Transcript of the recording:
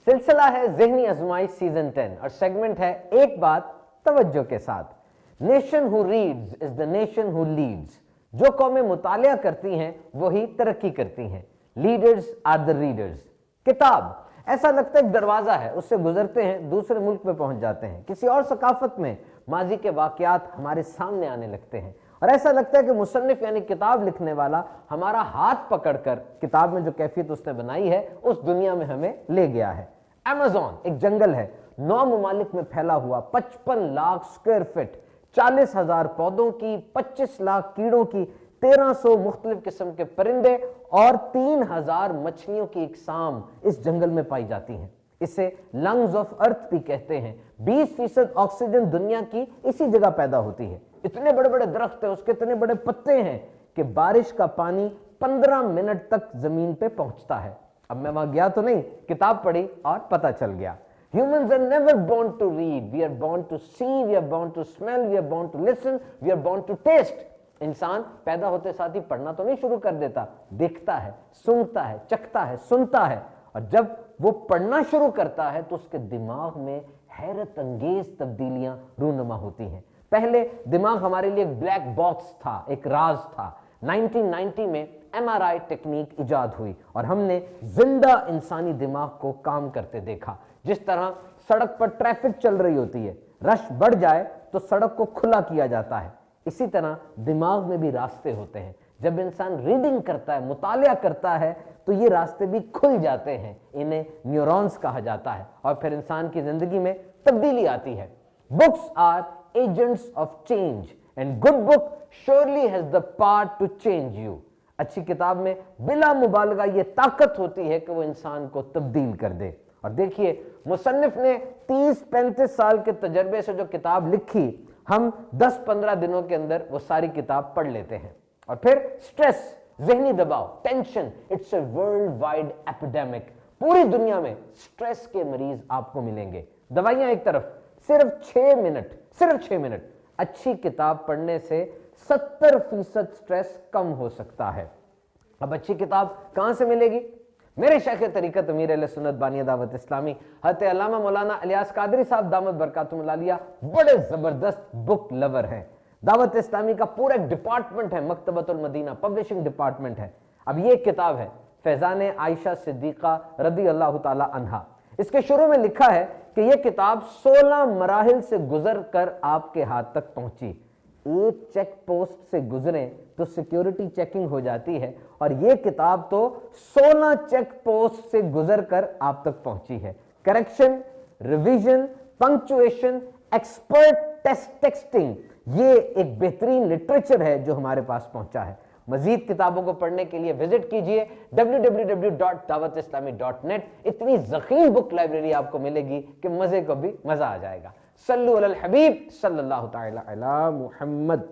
सिलसिला है ज़हनी आज़माइश सीजन 10 और सेगमेंट है एक बात तवज्जो के साथ। Nation who reads is the nation who leads. जो कौमें मुतालिया करती हैं वही तरक्की करती हैं। Leaders are the readers. किताब ऐसा लगता है एक दरवाजा है, उससे गुजरते हैं दूसरे मुल्क में पहुंच जाते हैं, किसी और सकाफत में माजी के वाकयात हमारे सामने आने लगते हैं और ऐसा लगता है कि मुसन्निफ यानी किताब लिखने वाला हमारा हाथ पकड़कर किताब में जो कैफियत उसने बनाई है उस दुनिया में हमें ले गया है। अमेज़न एक जंगल है, 9 ममालिक में फैला हुआ, 55 लाख स्क्वायर फीट, 40,000 पौधों की, 25 लाख कीड़ों की, 1300 मुख्तलिफ किस्म के परिंदे और 3000 मछलियों की इकसाम इस जंगल में पाई जाती हैं। इसे लंग्स ऑफ अर्थ भी कहते हैं। 20% ऑक्सीजन दुनिया की इसी जगह पैदा होती है। इतने बड़े बड़े दरख्त हैं, उसके इतने बड़े पत्ते हैं कि बारिश का पानी 15 मिनट तक जमीन पे पहुंचता है। अब मैं वहां गया तो नहीं, किताब पढ़ी और पता चल गया। Humans are never born to read. We are born to see, we are born to smell, we are born to listen, we are born to taste. इंसान पैदा होते साथ ही पढ़ना तो नहीं शुरू कर देता, देखता है, सूंघता है, चखता है, सुनता है और जब वो पढ़ना शुरू करता है तो उसके दिमाग में हैरत अंगेज तब्दीलियां रूनुमा होती हैं। पहले दिमाग हमारे लिए एक ब्लैक बॉक्स था, एक राज था। 1990 में MRI टेक्निक इजाद हुई और हमने जिंदा इंसानी दिमाग को काम करते देखा। जिस तरह सड़क पर ट्रैफिक चल रही होती है, रश बढ़ जाए तो सड़क को खुला किया जाता है, इसी तरह दिमाग में भी रास्ते होते हैं। जब इंसान रीडिंग करता है, मुतालिया करता है तो ये रास्ते भी खुल जाते हैं, इन्हें न्यूरॉन्स कहा जाता है और फिर इंसान की जिंदगी में तब्दीली आती है। Books are agents of change and good book surely has the power to change you. अच्छी किताब में बिला मुबालगा ये ताकत होती है कि वो इंसान को तब्दील कर दे। और देखिए मुसन्निफ ने 30-35 साल के तजर्बे से जो किताब लिखी, हम 10-15 दिनों के अंदर वो सारी किताब पढ़ लेते हैं। और फिर स्ट्रेस, ज़हनी दबाव, tension, it's a world wide epidemic. पूरी दुनिया में स्ट्रेस के मरीज आपको मिलेंगे। दवाइयां एक तरफ, सिर्फ 6 मिनट अच्छी किताब पढ़ने से 70% स्ट्रेस कम हो सकता है। अब अच्छी किताब कहां से मिलेगी? मेरे शेख तरीकत अमीर अहले सुन्नत बानी दावत इस्लामी हज़रत अल्लामा मौलाना इलियास कादरी साहब दामत बरकातुहुल आलिया बड़े जबरदस्त बुक लवर हैं। दावत इस्लामी का पूरा एक डिपार्टमेंट है, मकतबतुल मदीना पब्लिशिंग डिपार्टमेंट है। अब ये किताब है फैजान आयशा सिद्दीका रदी अल्लाह ताला अन्हा। इसके शुरू में लिखा है कि यह किताब 16 मराहिल से गुजर कर आपके हाथ तक पहुंची। एक चेक पोस्ट से गुजरे तो सिक्योरिटी चेकिंग हो जाती है और यह किताब तो 16 चेक पोस्ट से गुजर कर आप तक पहुंची है। Correction, revision, punctuation, expert texting, ये एक बेहतरीन लिटरेचर है जो हमारे पास पहुंचा है। मजीद किताबों को पढ़ने के लिए विजिट कीजिए www.dawatislami.net। इतनी ज़ख़ीर बुक लाइब्रेरी आपको मिलेगी कि मजे को भी मजा आ जाएगा। सल्लु अलल हबीब सल्लल्लाहु तआला अला मुहम्मद।